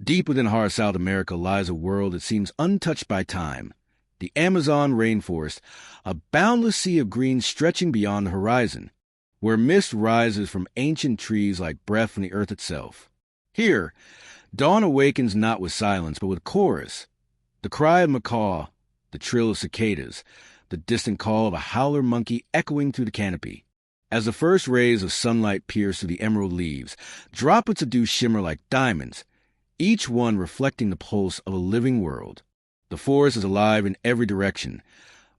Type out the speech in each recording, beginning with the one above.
Deep within hard South America lies a world that seems untouched by time. The Amazon Rainforest, a boundless sea of green stretching beyond the horizon, where mist rises from ancient trees like breath from the earth itself. Here, dawn awakens not with silence, but with chorus. The cry of macaw, the trill of cicadas, the distant call of a howler monkey echoing through the canopy. As the first rays of sunlight pierce through the emerald leaves, droplets of dew shimmer like diamonds, each one reflecting the pulse of a living world. The forest is alive in every direction.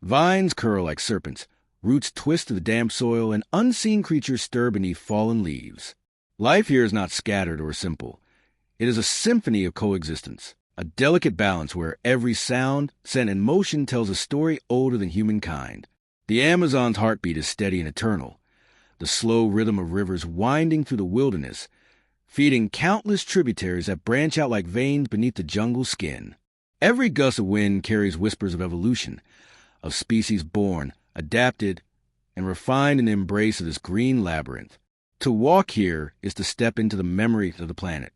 Vines curl like serpents, roots twist through the damp soil, and unseen creatures stir beneath fallen leaves. Life here is not scattered or simple. It is a symphony of coexistence, a delicate balance where every sound, scent, and motion tells a story older than humankind. The Amazon's heartbeat is steady and eternal, the slow rhythm of rivers winding through the wilderness, feeding countless tributaries that branch out like veins beneath the jungle's skin. Every gust of wind carries whispers of evolution, of species born, adapted, and refined in the embrace of this green labyrinth. To walk here is to step into the memory of the planet,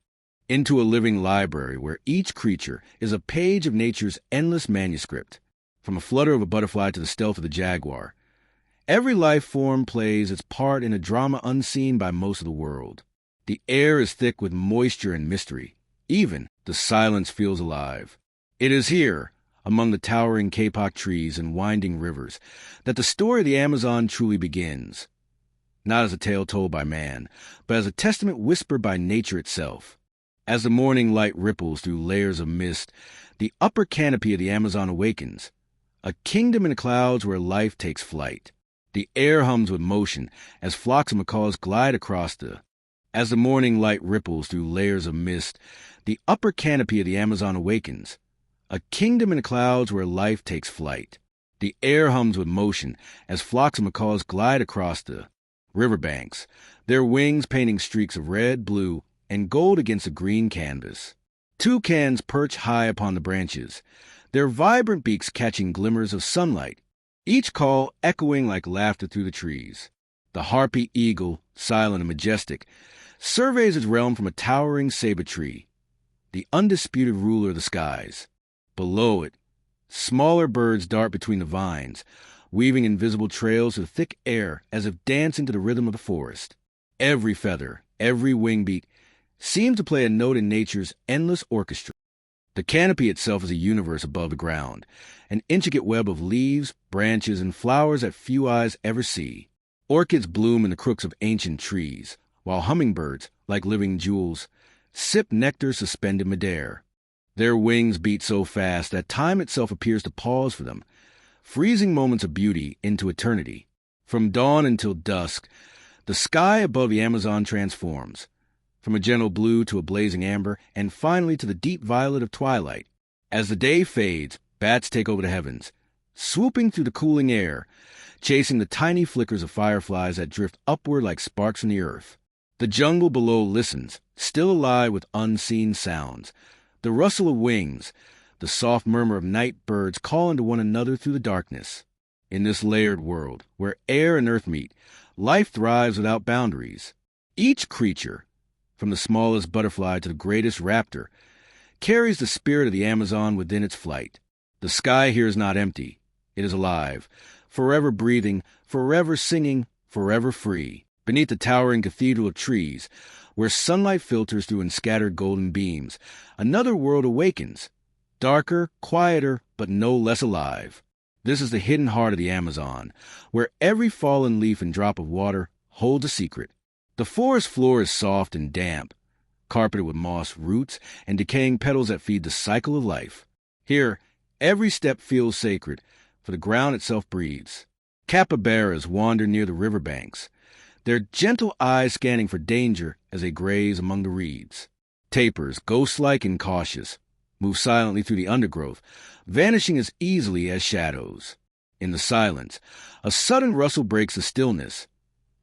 into a living library where each creature is a page of nature's endless manuscript, from a flutter of a butterfly to the stealth of the jaguar. Every life form plays its part in a drama unseen by most of the world. The air is thick with moisture and mystery. Even the silence feels alive. It is here, among the towering kapok trees and winding rivers, that the story of the Amazon truly begins. Not as a tale told by man, but as a testament whispered by nature itself. As the morning light ripples through layers of mist, the upper canopy of the Amazon awakens, a kingdom in the clouds where life takes flight. The air hums with motion as flocks of macaws glide across As the morning light ripples through layers of mist, the upper canopy of the Amazon awakens, a kingdom in the clouds where life takes flight. The air hums with motion as flocks of macaws glide across riverbanks, their wings painting streaks of red, blue, and gold against a green canvas. Toucans perch high upon the branches, their vibrant beaks catching glimmers of sunlight, each call echoing like laughter through the trees. The harpy eagle, silent and majestic, surveys its realm from a towering saber tree, the undisputed ruler of the skies. Below it, smaller birds dart between the vines, weaving invisible trails through the thick air as if dancing to the rhythm of the forest. Every feather, every wing beat, seems to play a note in nature's endless orchestra. The canopy itself is a universe above the ground, an intricate web of leaves, branches, and flowers that few eyes ever see. Orchids bloom in the crooks of ancient trees, while hummingbirds, like living jewels, sip nectar suspended midair. Their wings beat so fast that time itself appears to pause for them, freezing moments of beauty into eternity. From dawn until dusk, the sky above the Amazon transforms, from a gentle blue to a blazing amber, and finally to the deep violet of twilight. As the day fades, bats take over the heavens, swooping through the cooling air, chasing the tiny flickers of fireflies that drift upward like sparks from the earth. The jungle below listens, still alive with unseen sounds, the rustle of wings, the soft murmur of night birds calling to one another through the darkness. In this layered world, where air and earth meet, life thrives without boundaries. Each creature, from the smallest butterfly to the greatest raptor, carries the spirit of the Amazon within its flight. The sky here is not empty. It is alive, forever breathing, forever singing, forever free. Beneath the towering cathedral of trees, where sunlight filters through in scattered golden beams, another world awakens, darker, quieter, but no less alive. This is the hidden heart of the Amazon, where every fallen leaf and drop of water holds a secret. The forest floor is soft and damp, carpeted with moss, roots, and decaying petals that feed the cycle of life. Here, every step feels sacred, for the ground itself breathes. Capybaras wander near the riverbanks, their gentle eyes scanning for danger as they graze among the reeds. Tapirs, ghost-like and cautious, move silently through the undergrowth, vanishing as easily as shadows. In the silence, a sudden rustle breaks the stillness,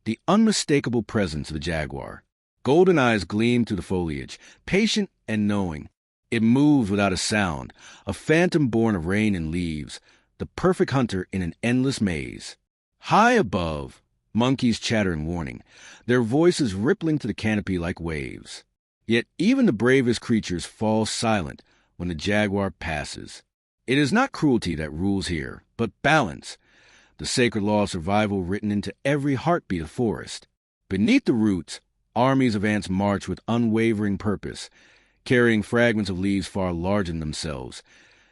the unmistakable presence of the jaguar. Golden eyes gleam through the foliage, patient and knowing. It moves without a sound, a phantom born of rain and leaves, the perfect hunter in an endless maze. High above, monkeys chatter in warning, their voices rippling to the canopy like waves. Yet even the bravest creatures fall silent when the jaguar passes. It is not cruelty that rules here, but balance, the sacred law of survival written into every heartbeat of forest. Beneath the roots, armies of ants march with unwavering purpose, carrying fragments of leaves far larger than themselves,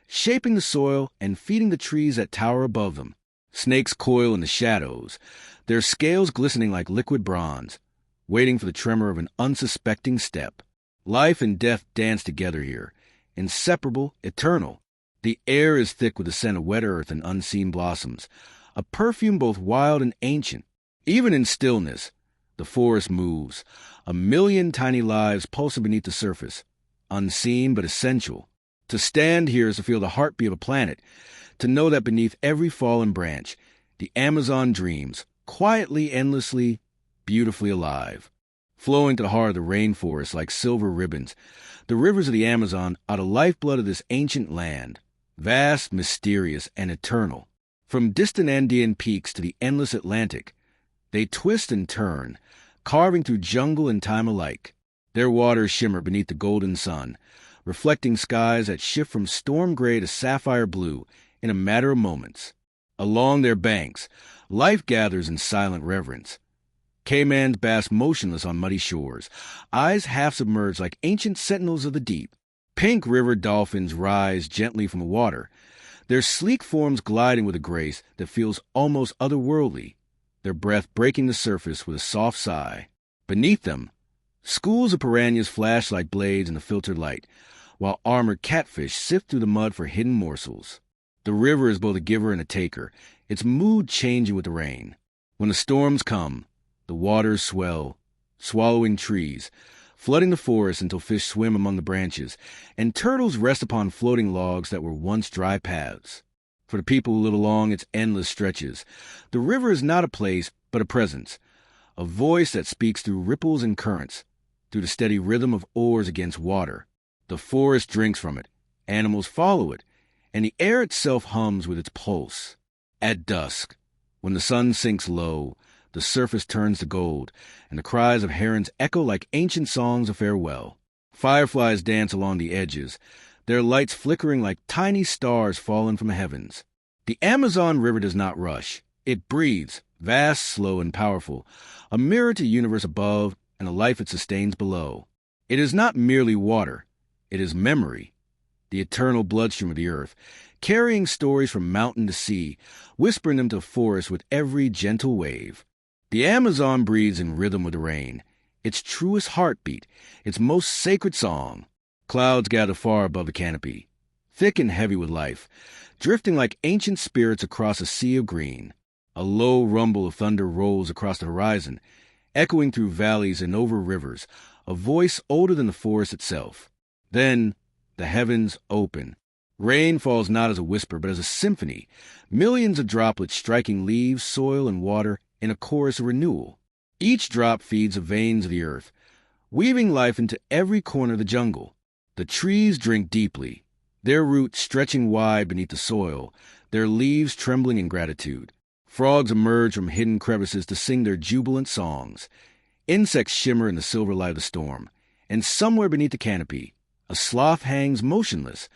shaping the soil and feeding the trees that tower above them. Snakes coil in the shadows, their scales glistening like liquid bronze, waiting for the tremor of an unsuspecting step. Life and death dance together here, inseparable, eternal. The air is thick with the scent of wet earth and unseen blossoms, a perfume both wild and ancient. Even in stillness, the forest moves, a million tiny lives pulsing beneath the surface, unseen but essential. To stand here is to feel the heartbeat of a planet, to know that beneath every fallen branch, the Amazon dreams, quietly, endlessly, beautifully alive. Flowing to the heart of the rainforest like silver ribbons, the rivers of the Amazon are the lifeblood of this ancient land, vast, mysterious, and eternal. From distant Andean peaks to the endless Atlantic, they twist and turn, carving through jungle and time alike. Their waters shimmer beneath the golden sun, reflecting skies that shift from storm gray to sapphire blue in a matter of moments. Along their banks, life gathers in silent reverence. Caimans bask motionless on muddy shores, eyes half submerged like ancient sentinels of the deep. Pink river dolphins rise gently from the water, their sleek forms gliding with a grace that feels almost otherworldly, their breath breaking the surface with a soft sigh. Beneath them, schools of piranhas flash like blades in the filtered light, while armored catfish sift through the mud for hidden morsels. The river is both a giver and a taker, its mood changing with the rain. When the storms come, the waters swell, swallowing trees, flooding the forest until fish swim among the branches, and turtles rest upon floating logs that were once dry paths. For the people who live along its endless stretches, the river is not a place, but a presence, a voice that speaks through ripples and currents, through the steady rhythm of oars against water. The forest drinks from it, animals follow it, and the air itself hums with its pulse. At dusk, when the sun sinks low, the surface turns to gold, and the cries of herons echo like ancient songs of farewell. Fireflies dance along the edges, their lights flickering like tiny stars fallen from the heavens. The Amazon River does not rush. It breathes, vast, slow, and powerful, a mirror to the universe above and the life it sustains below. It is not merely water. It is memory, the eternal bloodstream of the earth, carrying stories from mountain to sea, whispering them to the forest with every gentle wave. The Amazon breathes in rhythm with the rain, its truest heartbeat, its most sacred song. Clouds gather far above the canopy, thick and heavy with life, drifting like ancient spirits across a sea of green. A low rumble of thunder rolls across the horizon, echoing through valleys and over rivers, a voice older than the forest itself. Then the heavens open. Rain falls not as a whisper, but as a symphony, millions of droplets striking leaves, soil, and water in a chorus of renewal. Each drop feeds the veins of the earth, weaving life into every corner of the jungle. The trees drink deeply, their roots stretching wide beneath the soil, their leaves trembling in gratitude. Frogs emerge from hidden crevices to sing their jubilant songs. Insects shimmer in the silver light of the storm, and somewhere beneath the canopy, a sloth hangs motionless,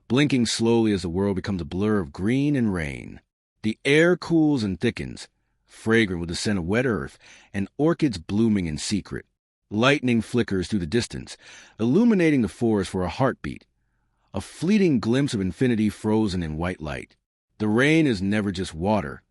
blinking slowly as the world becomes a blur of green and rain. The air cools and thickens, fragrant with the scent of wet earth and orchids blooming in secret. Lightning flickers through the distance, illuminating the forest for a heartbeat, a fleeting glimpse of infinity frozen in white light. The rain is never just water.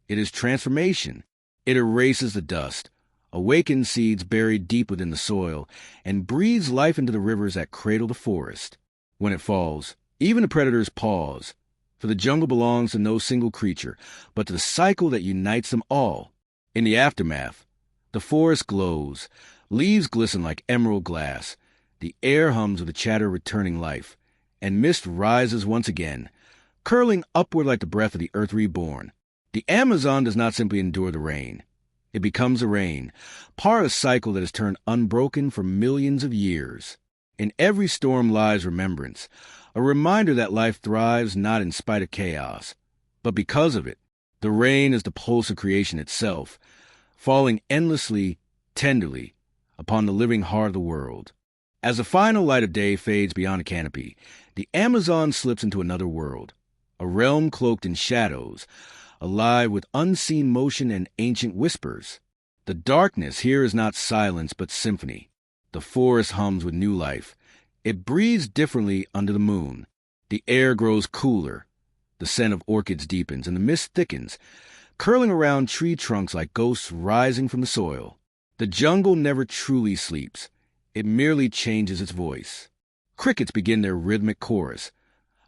It is transformation. It erases the dust, awakens seeds buried deep within the soil, and breathes life into the rivers that cradle the forest. When it falls, even the predators pause, for the jungle belongs to no single creature, but to the cycle that unites them all. In the aftermath, the forest glows, leaves glisten like emerald glass, the air hums with the chatter of returning life, and mist rises once again, curling upward like the breath of the earth reborn. The Amazon does not simply endure the rain. It becomes the rain, part of a cycle that has turned unbroken for millions of years. In every storm lies remembrance, a reminder that life thrives not in spite of chaos, but because of it. The rain is the pulse of creation itself, falling endlessly, tenderly, upon the living heart of the world. As the final light of day fades beyond the canopy, the Amazon slips into another world, a realm cloaked in shadows, alive with unseen motion and ancient whispers. The darkness here is not silence but symphony. The forest hums with new life. It breathes differently under the moon. The air grows cooler. The scent of orchids deepens and the mist thickens, curling around tree trunks like ghosts rising from the soil. The jungle never truly sleeps. It merely changes its voice. Crickets begin their rhythmic chorus,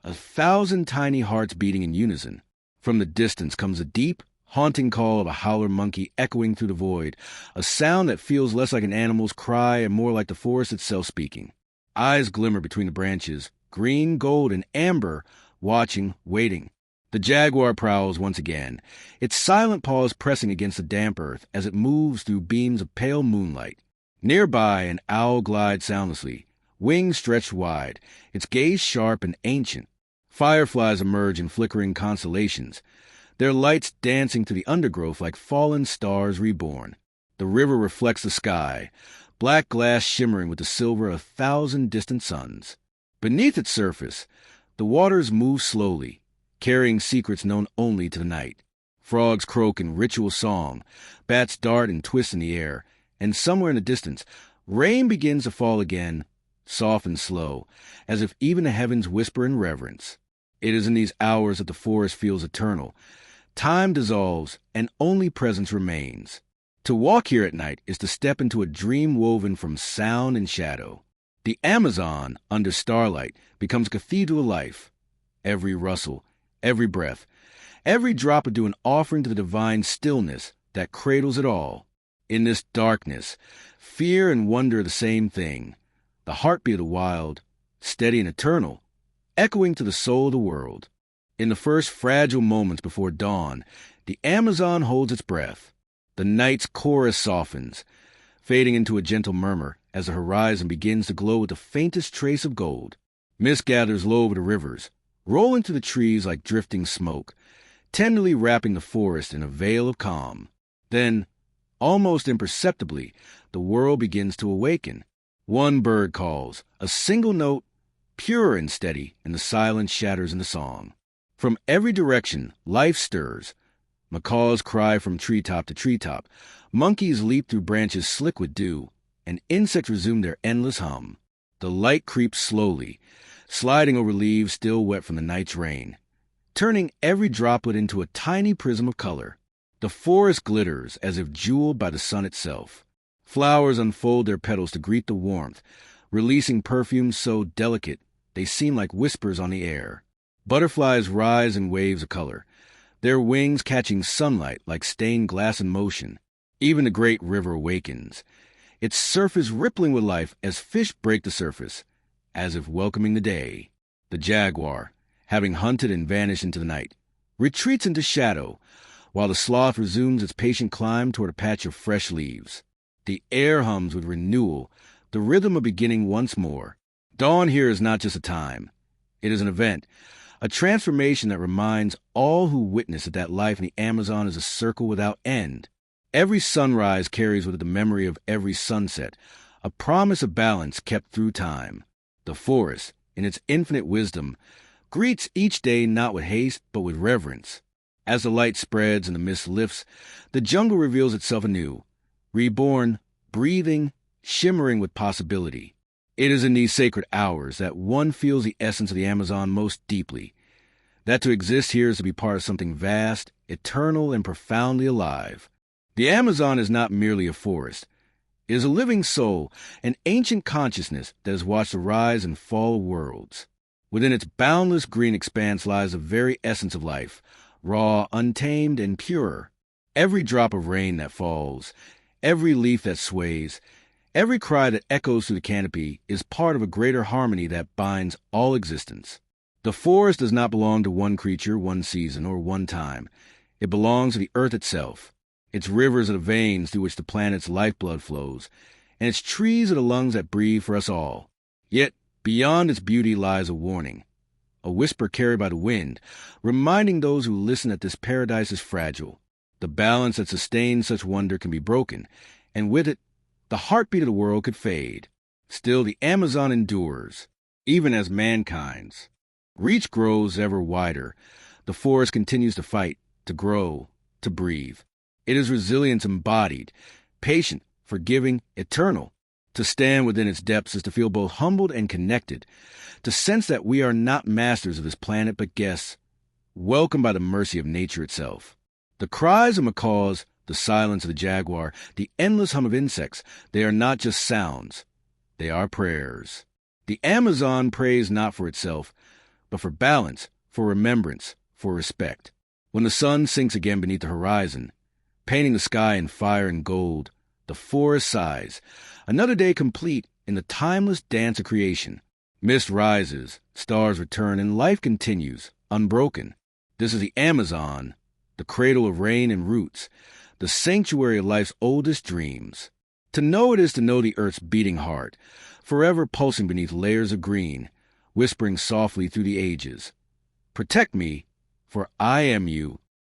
1,000 tiny hearts beating in unison. From the distance comes a deep, haunting call of a howler monkey echoing through the void, a sound that feels less like an animal's cry and more like the forest itself speaking. Eyes glimmer between the branches, green, gold, and amber, watching, waiting. The jaguar prowls once again, its silent paws pressing against the damp earth as it moves through beams of pale moonlight. Nearby, an owl glides soundlessly, wings stretched wide, its gaze sharp and ancient. Fireflies emerge in flickering constellations, their lights dancing through the undergrowth like fallen stars reborn. The river reflects the sky, black glass shimmering with the silver of 1,000 distant suns. Beneath its surface, the waters move slowly, carrying secrets known only to the night. Frogs croak in ritual song, bats dart and twist in the air, and somewhere in the distance, rain begins to fall again, soft and slow, as if even the heavens whisper in reverence. It is in these hours that the forest feels eternal. Time dissolves, and only presence remains. To walk here at night is to step into a dream woven from sound and shadow. The Amazon, under starlight, becomes a cathedral of life. Every rustle, every breath, every drop of dew an offering to the divine stillness that cradles it all. In this darkness, fear and wonder are the same thing. The heartbeat of the wild, steady and eternal, echoing to the soul of the world. In the first fragile moments before dawn, the Amazon holds its breath. The night's chorus softens, fading into a gentle murmur as the horizon begins to glow with the faintest trace of gold. Mist gathers low over the rivers, rolling through the trees like drifting smoke, tenderly wrapping the forest in a veil of calm. Then, almost imperceptibly, the world begins to awaken. One bird calls, a single note, pure and steady, and the silence shatters into song. From every direction, life stirs. Macaws cry from treetop to treetop. Monkeys leap through branches slick with dew, and insects resume their endless hum. The light creeps slowly, sliding over leaves still wet from the night's rain, turning every droplet into a tiny prism of color. The forest glitters as if jeweled by the sun itself. Flowers unfold their petals to greet the warmth, releasing perfumes so delicate they seem like whispers on the air. Butterflies rise in waves of color, their wings catching sunlight like stained glass in motion. Even the great river awakens, its surface rippling with life as fish break the surface, as if welcoming the day. The jaguar, having hunted and vanished into the night, retreats into shadow, while the sloth resumes its patient climb toward a patch of fresh leaves. The air hums with renewal, the rhythm of beginning once more. Dawn here is not just a time. It is an event, a transformation that reminds all who witness it that life in the Amazon is a circle without end. Every sunrise carries with it the memory of every sunset, a promise of balance kept through time. The forest, in its infinite wisdom, greets each day not with haste but with reverence. As the light spreads and the mist lifts, the jungle reveals itself anew, reborn, breathing, shimmering with possibility. It is in these sacred hours that one feels the essence of the Amazon most deeply, that to exist here is to be part of something vast, eternal, and profoundly alive. The Amazon is not merely a forest. It is a living soul, an ancient consciousness that has watched the rise and fall of worlds. Within its boundless green expanse lies the very essence of life, raw, untamed, and pure. Every drop of rain that falls, every leaf that sways, every cry that echoes through the canopy is part of a greater harmony that binds all existence. The forest does not belong to one creature, one season, or one time. It belongs to the earth itself. Its rivers are the veins through which the planet's lifeblood flows, and its trees are the lungs that breathe for us all. Yet, beyond its beauty lies a warning, a whisper carried by the wind, reminding those who listen that this paradise is fragile. The balance that sustains such wonder can be broken, and with it, the heartbeat of the world could fade. Still, the Amazon endures, even as mankind's reach grows ever wider. The forest continues to fight, to grow, to breathe. It is resilience embodied, patient, forgiving, eternal. To stand within its depths is to feel both humbled and connected, to sense that we are not masters of this planet but guests, welcomed by the mercy of nature itself. The cries of macaws, the silence of the jaguar, the endless hum of insects, they are not just sounds. They are prayers. The Amazon prays not for itself, but for balance, for remembrance, for respect. When the sun sinks again beneath the horizon, painting the sky in fire and gold, the forest sighs. Another day complete in the timeless dance of creation. Mist rises, stars return, and life continues, unbroken. This is the Amazon, the cradle of rain and roots, the sanctuary of life's oldest dreams. To know it is to know the earth's beating heart, forever pulsing beneath layers of green, whispering softly through the ages. Protect me, for I am you,